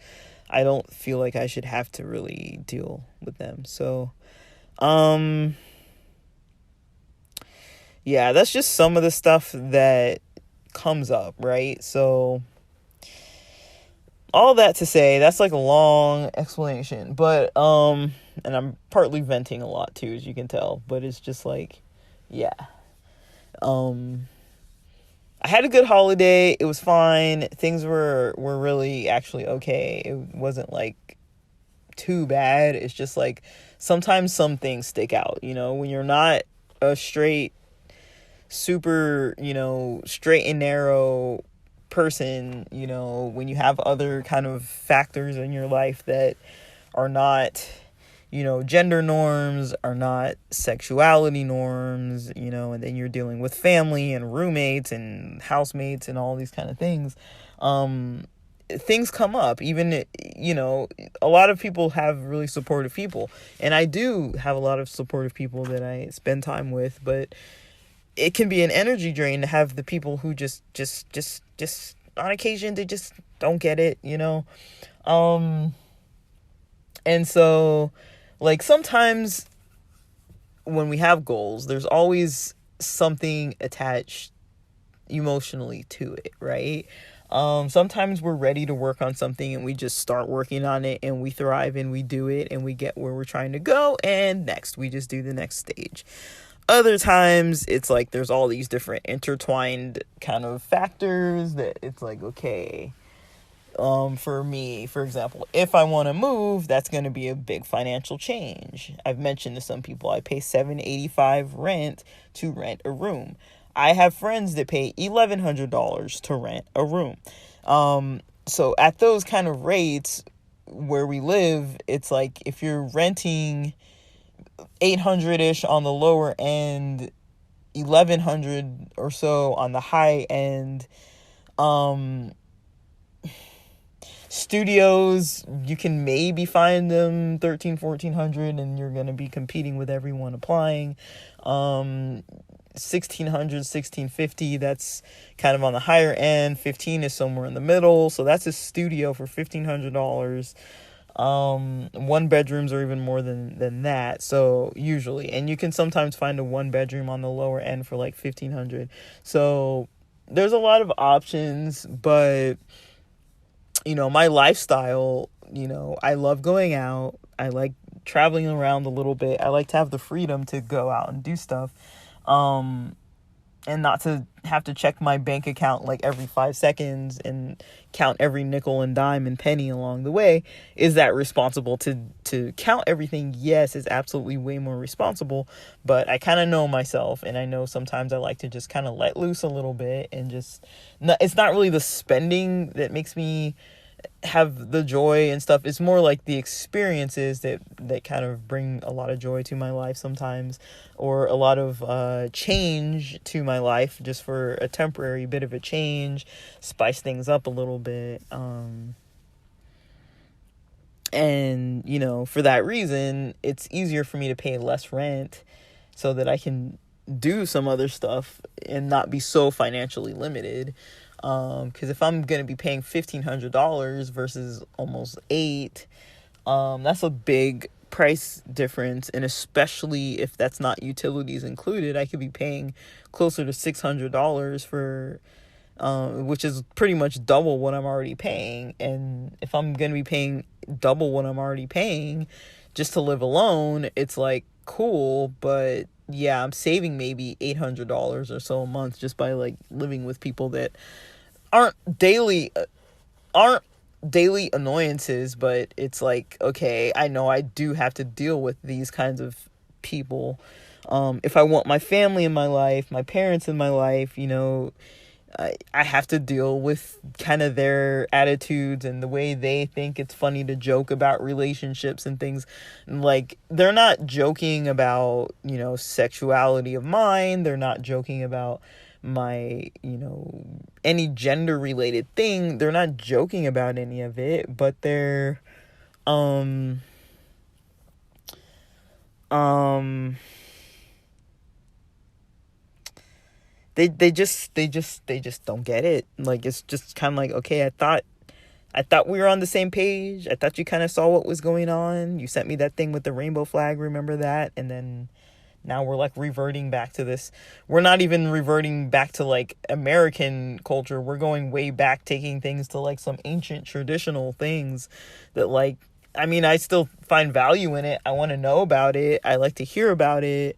I don't feel like I should have to really deal with them. So, yeah, that's just some of the stuff that comes up, right? So all that to say, that's like a long explanation, but and I'm partly venting a lot too, as you can tell, but it's just like, yeah, I had a good holiday. It was fine. Things were really actually okay. It wasn't like too bad. It's just like sometimes some things stick out, when you're not a super, straight and narrow person, when you have other kind of factors in your life that are not, gender norms, are not sexuality norms, and then you're dealing with family and roommates and housemates and all these kind of things. Things come up. Even, a lot of people have really supportive people, and I do have a lot of supportive people that I spend time with, but it can be an energy drain to have the people who just on occasion, they just don't get it, and so, like, sometimes when we have goals, there's always something attached emotionally to it, right? Sometimes we're ready to work on something and we just start working on it and we thrive and we do it and we get where we're trying to go, and next we just do the next stage. Other times it's like there's all these different intertwined kind of factors that it's like, okay, For me, for example, if I want to move, that's going to be a big financial change. I've mentioned to some people I pay $785 rent to rent a room. I have friends that pay $1,100 to rent a room. So at those kind of rates where we live, it's like if you're renting 800-ish on the lower end, 1,100 or so on the high end. Studios, you can maybe find them 1,300-1,400, and you're going to be competing with everyone applying. 1,600, 1,650, that's kind of on the higher end. 15 is somewhere in the middle, so that's a studio for $1,500. One bedrooms are even more than that, so usually, and you can sometimes find a one bedroom on the lower end for like 1,500. So there's a lot of options, but my lifestyle, I love going out. I like traveling around a little bit. I like to have the freedom to go out and do stuff. And not to have to check my bank account like every 5 seconds and count every nickel and dime and penny along the way. Is that responsible to count everything? Yes, it's absolutely way more responsible, but I kind of know myself, and I know sometimes I like to just kind of let loose a little bit and just, it's not really the spending that makes me have the joy and stuff. It's more like the experiences that kind of bring a lot of joy to my life sometimes, or a lot of change to my life, just for a temporary bit of a change, spice things up a little bit. And for that reason, it's easier for me to pay less rent so that I can do some other stuff and not be so financially limited. Because if I'm going to be paying $1,500 versus almost $8,000, that's a big price difference. And especially if that's not utilities included, I could be paying closer to $600 for, which is pretty much double what I'm already paying. And if I'm going to be paying double what I'm already paying just to live alone, it's like cool, but yeah, I'm saving maybe $800 or so a month just by like living with people that aren't daily annoyances, but it's like, okay, I know I do have to deal with these kinds of people. If I want my family in my life, my parents in my life, I have to deal with kind of their attitudes and the way they think it's funny to joke about relationships and things. Like, they're not joking about, sexuality of mine. They're not joking about my, any gender related thing. They're not joking about any of it, but they're, they just don't get it. Like, it's just kind of like, okay, I thought we were on the same page. I thought you kind of saw what was going on. You sent me that thing with the rainbow flag, remember that? And then now we're like reverting back to this. We're not even reverting back to like American culture. We're going way back, taking things to like some ancient traditional things that, like, I mean, I still find value in it. I want to know about it. I like to hear about it.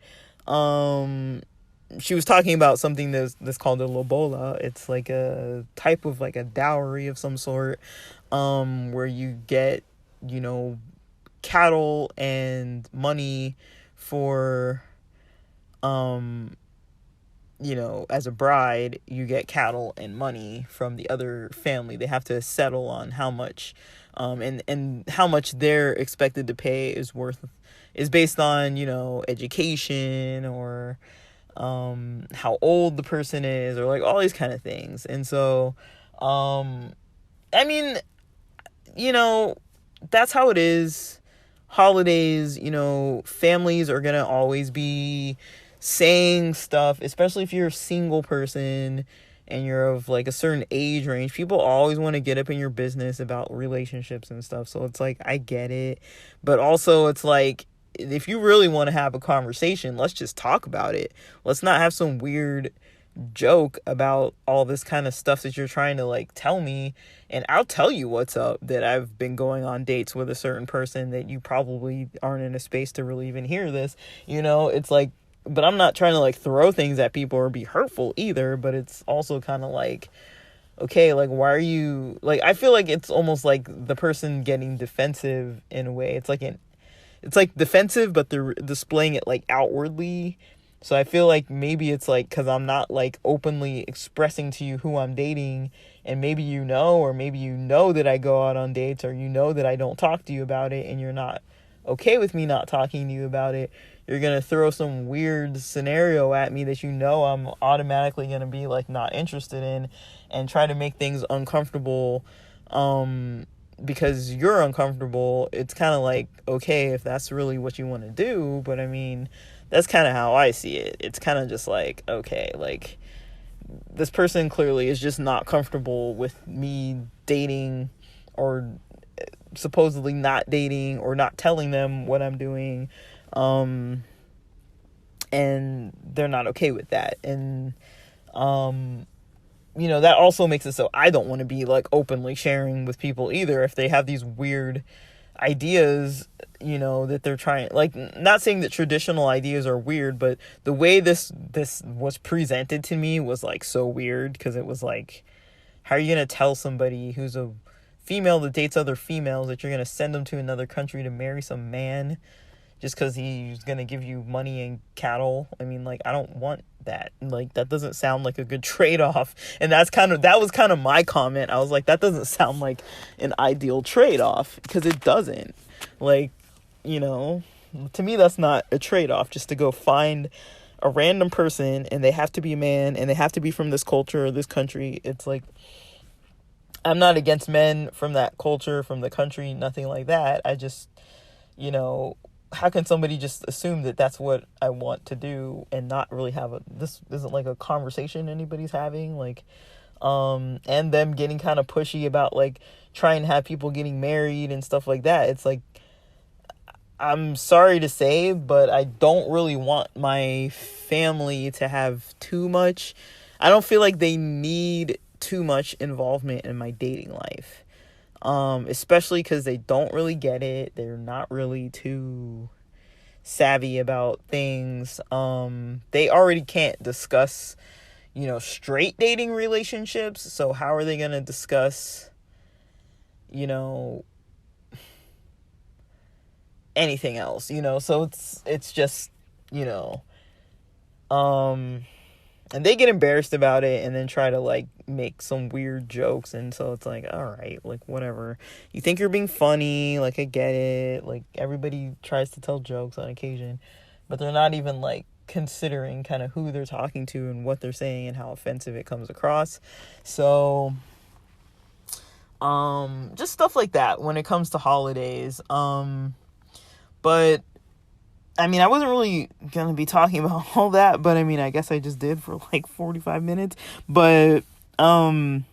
She was talking about something that's called a lobola. It's like a type of like a dowry of some sort, where you get, cattle and money for, as a bride, you get cattle and money from the other family. They have to settle on how much, and how much they're expected to pay is based on, education, or, how old the person is, or like all these kind of things. And so, I mean, that's how it is. Holidays, families are gonna always be saying stuff, especially if you're a single person and you're of like a certain age range. People always want to get up in your business about relationships and stuff. So it's like, I get it, but also it's like, if you really want to have a conversation, let's just talk about it. Let's not have some weird joke about all this kind of stuff that you're trying to like tell me, and I'll tell you what's up, that I've been going on dates with a certain person that you probably aren't in a space to really even hear this. It's like, but I'm not trying to like throw things at people or be hurtful either, but it's also kind of like, okay, like, why are you, like, I feel like it's almost like the person getting defensive in a way. It's like defensive, but they're displaying it like outwardly. So I feel like maybe it's like because I'm not like openly expressing to you who I'm dating, and maybe you know, or maybe you know that I go out on dates, or you know that I don't talk to you about it, and you're not okay with me not talking to you about it. You're gonna throw some weird scenario at me that you know I'm automatically gonna be like not interested in, and try to make things uncomfortable. Because you're uncomfortable. It's kind of like, okay, if that's really what you want to do, but I mean, that's kind of how I see it. It's kind of just like, okay, like, this person clearly is just not comfortable with me dating, or supposedly not dating, or not telling them what I'm doing, and they're not okay with that. And that also makes it so I don't want to be like openly sharing with people either if they have these weird ideas, that they're trying, like, not saying that traditional ideas are weird, but the way this was presented to me was like so weird, because it was like, how are you going to tell somebody who's a female that dates other females that you're going to send them to another country to marry some man just because he's going to give you money and cattle? I mean, like, I don't want that. Like, that doesn't sound like a good trade-off. And that was kind of my comment. I was like, that doesn't sound like an ideal trade-off, because it doesn't. Like, to me, that's not a trade-off, just to go find a random person, and they have to be a man, and they have to be from this culture or this country. It's like, I'm not against men from that culture, from the country, nothing like that. I just, how can somebody just assume that that's what I want to do and not really have this isn't like a conversation anybody's having, like, and them getting kind of pushy about like trying to have people getting married and stuff like that. It's like, I'm sorry to say, but I don't really want my family to have too much. I don't feel like they need too much involvement in my dating life. Especially because they don't really get it. They're not really too savvy about things. They already can't discuss, straight dating relationships. So how are they going to discuss, anything else, So it's just, and they get embarrassed about it and then try to like make some weird jokes. And so it's like, all right, like, whatever. You think you're being funny. Like, I get it. Like, everybody tries to tell jokes on occasion, but they're not even like considering kind of who they're talking to and what they're saying and how offensive it comes across. So, just stuff like that when it comes to holidays. But I mean, I wasn't really going to be talking about all that, but I mean, I guess I just did for like 45 minutes. But when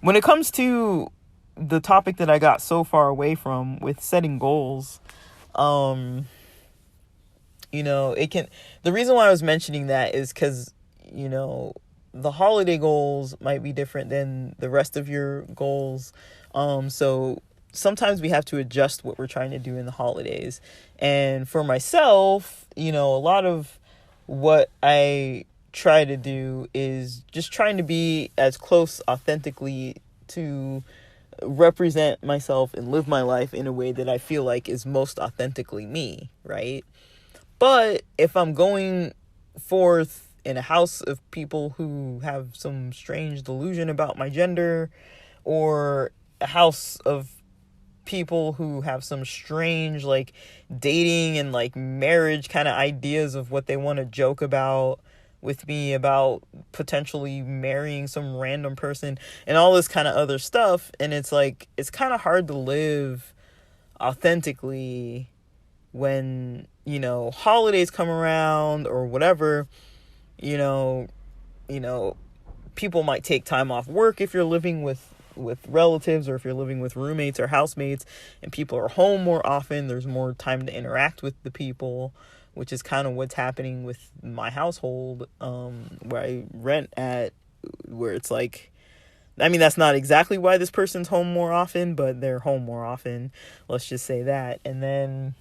it comes to the topic that I got so far away from with setting goals, the reason why I was mentioning that is because, the holiday goals might be different than the rest of your goals. So sometimes we have to adjust what we're trying to do in the holidays. And for myself, a lot of what I try to do is just trying to be as close authentically to represent myself and live my life in a way that I feel like is most authentically me, right? But if I'm going forth in a house of people who have some strange delusion about my gender, or a house of people who have some strange like dating and like marriage kind of ideas of what they want to joke about with me about potentially marrying some random person and all this kind of other stuff, and it's like, it's kind of hard to live authentically when holidays come around or whatever. People might take time off work if you're living with relatives, or if you're living with roommates or housemates, and people are home more often. There's more time to interact with the people, which is kind of what's happening with my household, where I rent at, where it's like, I mean, that's not exactly why this person's home more often, but they're home more often. Let's just say that. And then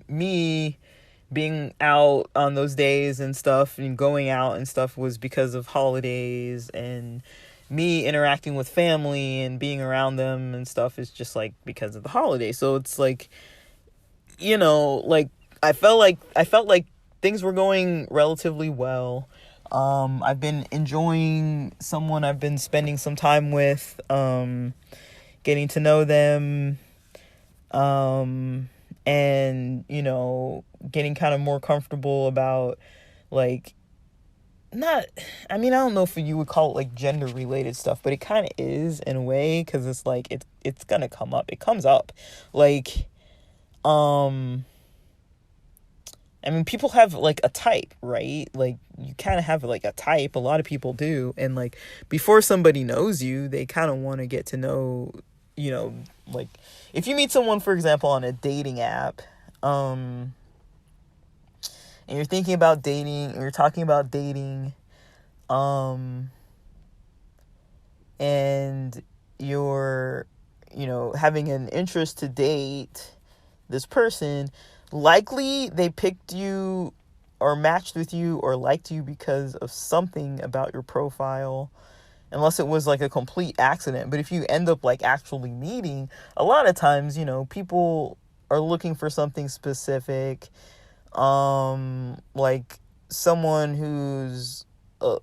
me being out on those days and stuff and going out and stuff was because of holidays, and me interacting with family and being around them and stuff is just like because of the holiday. So it's like, like I felt like things were going relatively well. I've been enjoying someone I've been spending some time with, getting to know them, and getting kind of more comfortable about, like, not, I mean, I don't know if you would call it like gender related stuff, but it kind of is in a way, because it's like it's gonna come up. It comes up, like, I mean, people have like a type, right? Like, you kind of have like a type. A lot of people do. And like, before somebody knows you, they kind of want to get to know, like, if you meet someone, for example, on a dating app, and you're thinking about dating, and you're talking about dating, and you're, having an interest to date this person, likely they picked you or matched with you or liked you because of something about your profile, unless it was like a complete accident. But if you end up like actually meeting, a lot of times, people are looking for something specific, like someone who's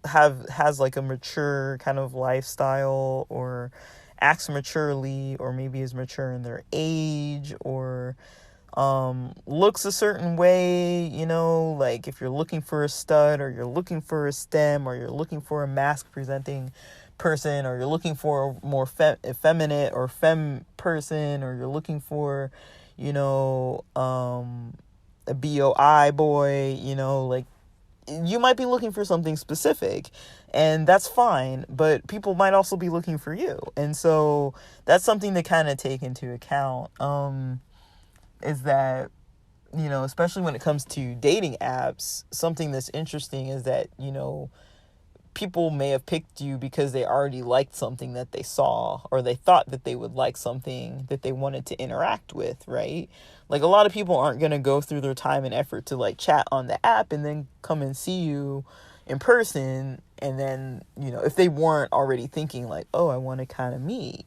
has like a mature kind of lifestyle, or acts maturely, or maybe is mature in their age, or looks a certain way, like if you're looking for a stud, or you're looking for a stem, or you're looking for a mask presenting person, or you're looking for a more effeminate or femme person, or you're looking for, a BOI boy, like, you might be looking for something specific, and that's fine, but people might also be looking for you. And so that's something to kind of take into account, is that, especially when it comes to dating apps, something that's interesting is that, people may have picked you because they already liked something that they saw, or they thought that they would like something that they wanted to interact with, right? Like, a lot of people aren't going to go through their time and effort to like chat on the app and then come and see you in person. And then, if they weren't already thinking like, oh, I want to kind of meet,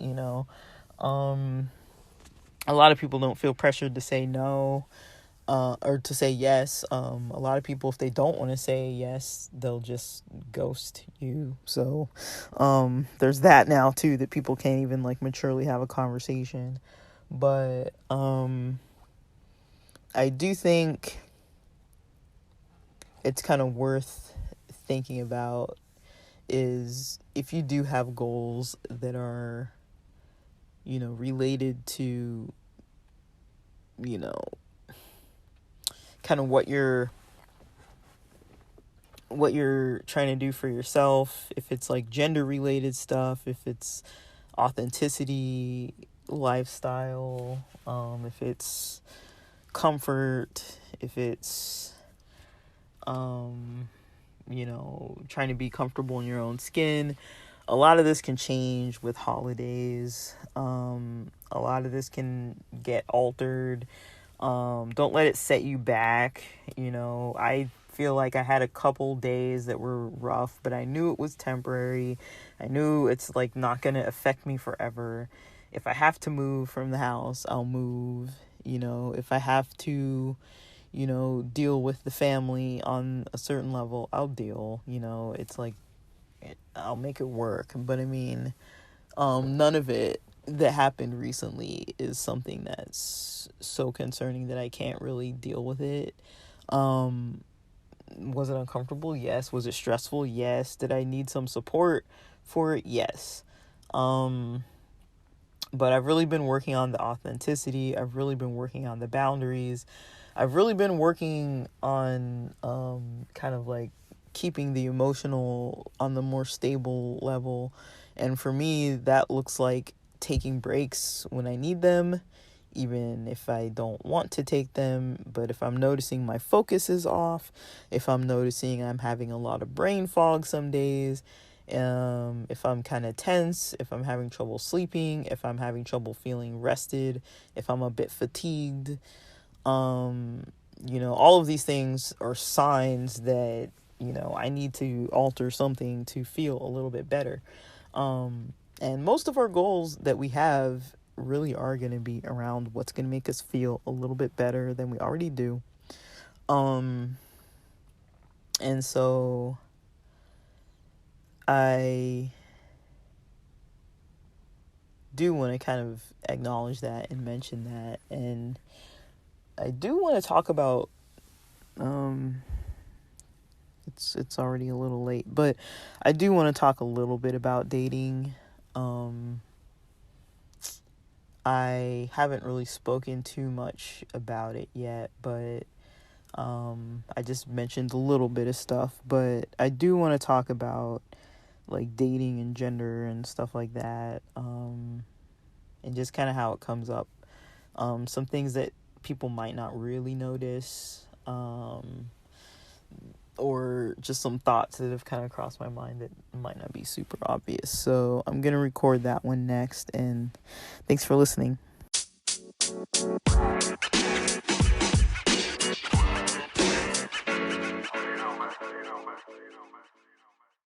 a lot of people don't feel pressured to say no, or to say yes. A lot of people, if they don't want to say yes, they'll just ghost you. So, there's that now too, that people can't even like maturely have a conversation. But, I do think it's kind of worth thinking about, is if you do have goals that are, related to, kind of what you're trying to do for yourself, if it's like gender related stuff, if it's authenticity, lifestyle, if it's comfort, if it's trying to be comfortable in your own skin. A lot of this can change with holidays. A lot of this can get altered. Don't let it set you back. I feel like I had a couple days that were rough, but I knew it was temporary. I knew it's like not going to affect me forever. If I have to move from the house, I'll move. If I have to, deal with the family on a certain level, I'll deal. It's like, I'll make it work. But I mean, none of it that happened recently is something that's so concerning that I can't really deal with it. Was it uncomfortable? Yes. Was it stressful? Yes. Did I need some support for it? Yes. But I've really been working on the authenticity. I've really been working on the boundaries. I've really been working on kind of like keeping the emotional on the more stable level. And for me, that looks like taking breaks when I need them, even if I don't want to take them. But if I'm noticing my focus is off, if I'm noticing I'm having a lot of brain fog some days, if I'm kind of tense, if I'm having trouble sleeping, if I'm having trouble feeling rested, if I'm a bit fatigued, all of these things are signs that, I need to alter something to feel a little bit better. And most of our goals that we have really are going to be around what's going to make us feel a little bit better than we already do. And so I do want to kind of acknowledge that and mention that. And I do want to talk about, it's already a little late, but I do want to talk a little bit about dating. I haven't really spoken too much about it yet, but I just mentioned a little bit of stuff, but I do want to talk about like dating and gender and stuff like that, and just kind of how it comes up. Some things that people might not really notice, or just some thoughts that have kind of crossed my mind that might not be super obvious. So I'm going to record that one next, and thanks for listening.